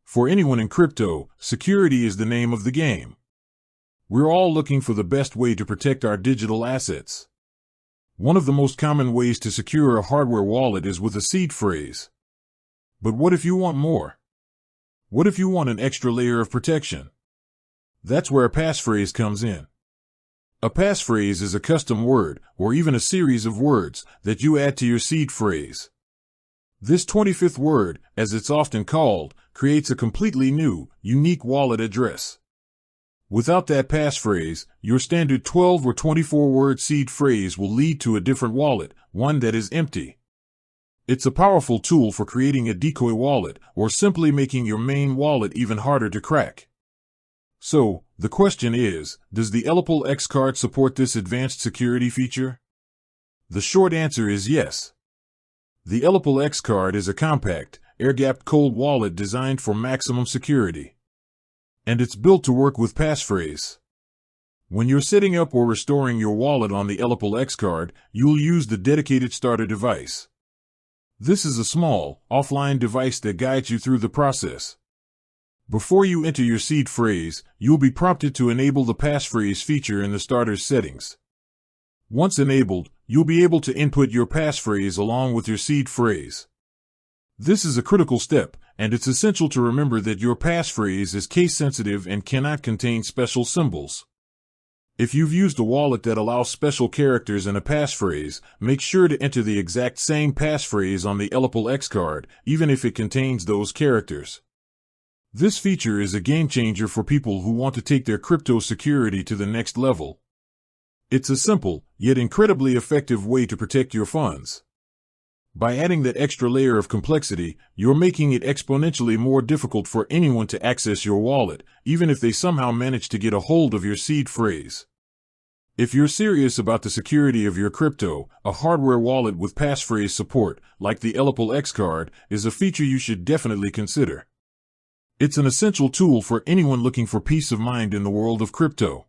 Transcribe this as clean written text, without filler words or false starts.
For anyone in crypto, security is the name of the game. We're all looking for the best way to protect our digital assets. One of the most common ways to secure a hardware wallet is with a seed phrase. But what if you want more? What if you want an extra layer of protection? That's where a passphrase comes in. A passphrase is a custom word, or even a series of words, that you add to your seed phrase. This 25th word, as it's often called, creates a completely new, unique wallet address. Without that passphrase, your standard 12 or 24-word seed phrase will lead to a different wallet, one that is empty. It's a powerful tool for creating a decoy wallet, or simply making your main wallet even harder to crack. So, the question is, does the ELLIPAL X Card support this advanced security feature? The short answer is yes. The ELLIPAL X Card is a compact, air-gapped cold wallet designed for maximum security. And it's built to work with passphrase. When you're setting up or restoring your wallet on the ELLIPAL X Card, you'll use the dedicated starter device. This is a small, offline device that guides you through the process. Before you enter your seed phrase, you'll be prompted to enable the passphrase feature in the starter's settings. Once enabled, you'll be able to input your passphrase along with your seed phrase. This is a critical step, and it's essential to remember that your passphrase is case-sensitive and cannot contain special symbols. If you've used a wallet that allows special characters in a passphrase, make sure to enter the exact same passphrase on the ELLIPAL X Card, even if it contains those characters. This feature is a game-changer for people who want to take their crypto security to the next level. It's a simple, yet incredibly effective way to protect your funds. By adding that extra layer of complexity, you're making it exponentially more difficult for anyone to access your wallet, even if they somehow manage to get a hold of your seed phrase. If you're serious about the security of your crypto, a hardware wallet with passphrase support, like the ELLIPAL X Card, is a feature you should definitely consider. It's an essential tool for anyone looking for peace of mind in the world of crypto.